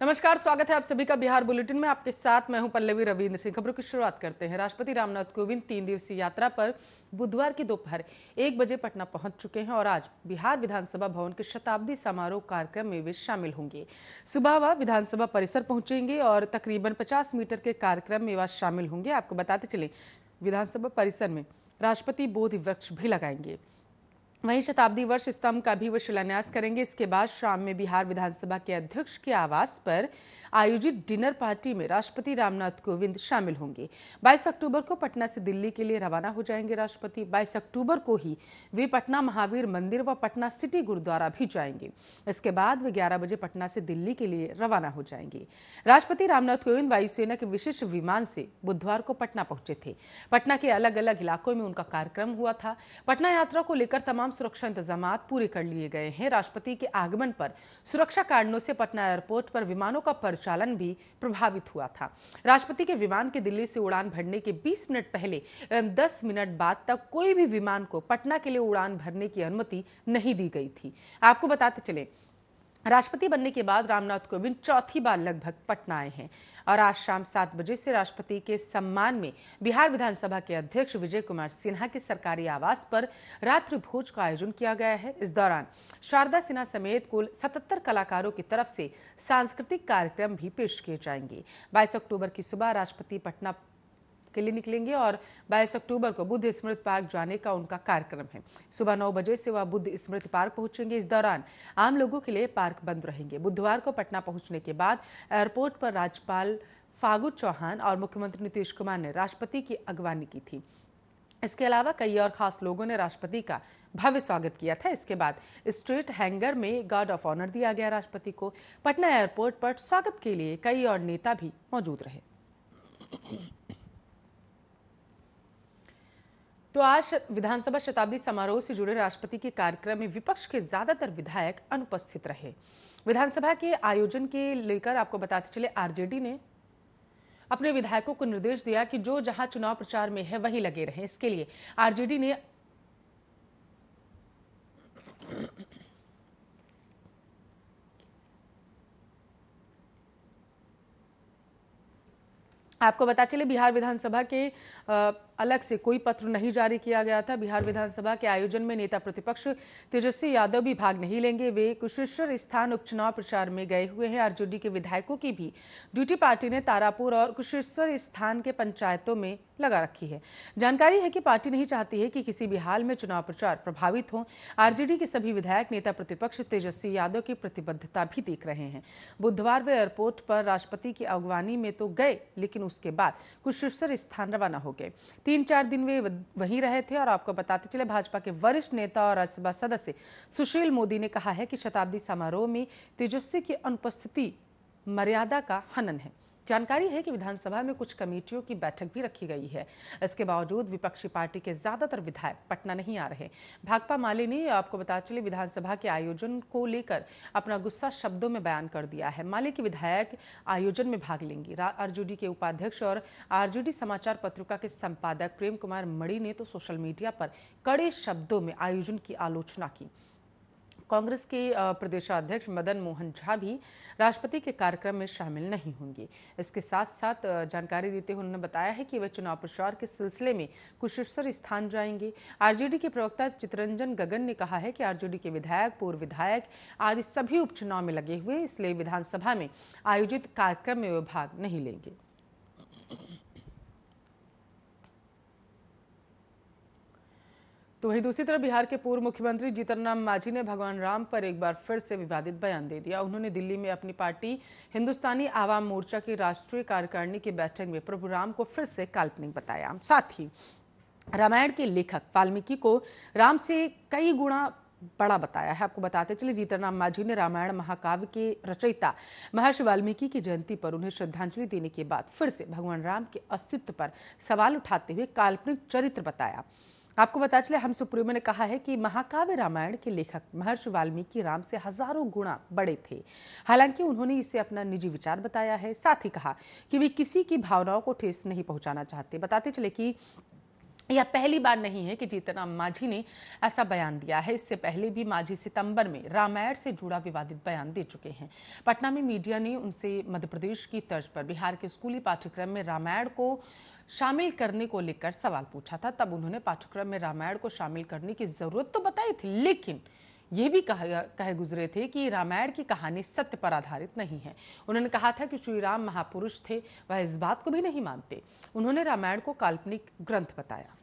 नमस्कार, स्वागत है आप सभी का बिहार बुलेटिन में। आपके साथ मैं हूं पल्लवी रविंद्र सिंह। खबरों की शुरुआत करते हैं। राष्ट्रपति रामनाथ कोविंद 3 दिवसीय यात्रा पर बुधवार की दोपहर 1 बजे पटना पहुंच चुके हैं और आज बिहार विधानसभा भवन के शताब्दी समारोह कार्यक्रम में वे शामिल होंगे। सुबह वह विधानसभा परिसर पहुंचेंगे और तकरीबन 50 मीटर के कार्यक्रम में वह शामिल होंगे। आपको बताते चले, विधानसभा परिसर में राष्ट्रपति बोधि वृक्ष भी लगाएंगे। वहीं शताब्दी वर्ष स्तंभ का भी वो शिलान्यास करेंगे। इसके बाद शाम में बिहार विधानसभा के अध्यक्ष के आवास पर आयोजित डिनर पार्टी में राष्ट्रपति रामनाथ कोविंद शामिल होंगे। 22 अक्टूबर को पटना से दिल्ली के लिए रवाना हो जाएंगे। राष्ट्रपति 22 अक्टूबर को ही वे पटना महावीर मंदिर व पटना सिटी गुरुद्वारा भी जाएंगे। इसके बाद वे 11 बजे पटना से दिल्ली के लिए रवाना हो जाएंगे। राष्ट्रपति रामनाथ कोविंद वायुसेना के विशेष विमान से बुधवार को पटना पहुंचे थे। पटना के अलग अलग इलाकों में उनका कार्यक्रम हुआ था। पटना यात्रा को लेकर तमाम सुरक्षा इंतजाम पूरे कर लिए गए हैं। राष्ट्रपति के आगमन पर सुरक्षा कारणों से पटना एयरपोर्ट पर विमानों का परिचालन भी प्रभावित हुआ था। राष्ट्रपति के विमान के दिल्ली से उड़ान भरने के 20 मिनट पहले एवं 10 मिनट बाद तक कोई भी विमान को पटना के लिए उड़ान भरने की अनुमति नहीं दी गई थी। आपको बताते चले, राष्ट्रपति बनने के बाद रामनाथ कोविंद चौथी बार लगभग पटना आए हैं और आज शाम 7 बजे से राष्ट्रपति के सम्मान में बिहार विधानसभा के अध्यक्ष विजय कुमार सिन्हा के सरकारी आवास पर रात्रि भोज का आयोजन किया गया है। इस दौरान शारदा सिन्हा समेत कुल 77 कलाकारों की तरफ से सांस्कृतिक कार्यक्रम भी पेश किए जाएंगे। 22 अक्टूबर की सुबह राष्ट्रपति पटना के लिए निकलेंगे और 22 अक्टूबर को बुद्ध स्मृति पार्क जाने का उनका कार्यक्रम है। सुबह 9 बजे से वह बुद्ध स्मृति पार्क पहुंचेंगे। इस दौरान आम लोगों के लिए पार्क बंद रहेंगे। बुधवार को पटना पहुंचने के बाद एयरपोर्ट पर राज्यपाल फागू चौहान और मुख्यमंत्री नीतीश कुमार ने राष्ट्रपति की अगवानी की थी। इसके अलावा कई और खास लोगों ने राष्ट्रपति का भव्य स्वागत किया था। इसके बाद स्ट्रेट हैंगर में गार्ड ऑफ ऑनर दिया गया। राष्ट्रपति को पटना एयरपोर्ट पर स्वागत के लिए कई और नेता भी मौजूद रहे। तो आज विधानसभा शताब्दी समारोह से जुड़े राष्ट्रपति के कार्यक्रम में विपक्ष के ज्यादातर विधायक अनुपस्थित रहे। विधानसभा के आयोजन के लेकर आपको बताते चले, आरजेडी ने अपने विधायकों को निर्देश दिया कि जो जहां चुनाव प्रचार में है वहीं लगे रहें। इसके लिए आरजेडी ने आपको बता चले, बिहार विधानसभा के अलग से कोई पत्र नहीं जारी किया गया था। बिहार विधानसभा के आयोजन में नेता प्रतिपक्ष तेजस्वी यादव भी भाग नहीं लेंगे। वे कुशेश्वर स्थान उपचुनाव प्रचार में गए हुए हैं। आरजेडी के विधायकों की भी ड्यूटी पार्टी ने तारापुर और कुशेश्वर स्थान के पंचायतों में लगा रखी है। जानकारी है कि पार्टी नहीं चाहती है कि किसी भी हाल में चुनाव प्रचार प्रभावित हो। आरजेडी के सभी विधायक नेता प्रतिपक्ष तेजस्वी यादव की प्रतिबद्धता भी देख रहे हैं। बुधवार वे एयरपोर्ट पर राष्ट्रपति की अगवानी में तो गए, लेकिन उसके बाद कुशेश्वर स्थान रवाना हो गए। 3-4 दिन वे वहीं रहे थे। और आपको बताते चले, भाजपा के वरिष्ठ नेता और राज्यसभा सदस्य सुशील मोदी ने कहा है कि शताब्दी समारोह में तेजस्वी की अनुपस्थिति मर्यादा का हनन है। जानकारी है कि विधानसभा में कुछ कमेटियों की बैठक भी रखी गई है। इसके बावजूद विपक्षी पार्टी के ज्यादातर विधायक पटना नहीं आ रहे। भाकपा माले ने, आपको बताते चले, विधानसभा के आयोजन को लेकर अपना गुस्सा शब्दों में बयान कर दिया है। माले के विधायक आयोजन में भाग लेंगे। आरजेडी के उपाध्यक्ष और आरजेडी समाचार पत्रिका के संपादक प्रेम कुमार मणि ने तो सोशल मीडिया पर कड़े शब्दों में आयोजन की आलोचना की। कांग्रेस के प्रदेशाध्यक्ष मदन मोहन झा भी राष्ट्रपति के कार्यक्रम में शामिल नहीं होंगे। इसके साथ साथ जानकारी देते हुए उन्होंने बताया है कि वे चुनाव प्रचार के सिलसिले में कुशेश्वर स्थान जाएंगे। आरजेडी के प्रवक्ता चितरंजन गगन ने कहा है कि आरजेडी के विधायक, पूर्व विधायक आदि सभी उपचुनाव में लगे हुए, इसलिए विधानसभा में आयोजित कार्यक्रम में वे भाग नहीं लेंगे। तो वहीं दूसरी तरफ बिहार के पूर्व मुख्यमंत्री जीतन राम मांझी ने भगवान राम पर एक बार फिर से विवादित बयान दे दिया। उन्होंने दिल्ली में अपनी पार्टी हिंदुस्तानी आवाम मोर्चा की राष्ट्रीय कार्यकारिणी की बैठक में प्रभु राम को फिर से काल्पनिक बताया। साथ ही रामायण के लेखक वाल्मीकि को राम से कई गुना बड़ा बताया है। आपको बताते चले, जीतन राम मांझी ने रामायण महाकाव्य के रचयिता महर्षि वाल्मीकि की जयंती पर उन्हें श्रद्धांजलि देने के बाद फिर से भगवान राम के अस्तित्व पर सवाल उठाते हुए काल्पनिक चरित्र बताया। आपको बता चले, हम सुप्रीमो ने कहा है कि महाकाव्य रामायण के लेखक महर्षि वाल्मीकि राम से हजारों गुना बड़े थे। हालांकि उन्होंने इसे अपना निजी विचार बताया है। साथ ही कहा कि वे किसी की भावनाओं को ठेस नहीं पहुंचाना चाहते। बताते चले कि यह पहली बार नहीं है कि जीतनराम मांझी ने ऐसा बयान दिया है। इससे पहले भी मांझी सितंबर में रामायण से जुड़ा विवादित बयान दे चुके हैं। पटना में मीडिया ने उनसे मध्य प्रदेश की तर्ज पर बिहार के स्कूली पाठ्यक्रम में रामायण को शामिल करने को लेकर सवाल पूछा था। तब उन्होंने पाठ्यक्रम में रामायण को शामिल करने की जरूरत तो बताई थी, लेकिन ये भी कहे गुजरे थे कि रामायण की कहानी सत्य पर आधारित नहीं है। उन्होंने कहा था कि श्री राम महापुरुष थे, वह इस बात को भी नहीं मानते। उन्होंने रामायण को काल्पनिक ग्रंथ बताया।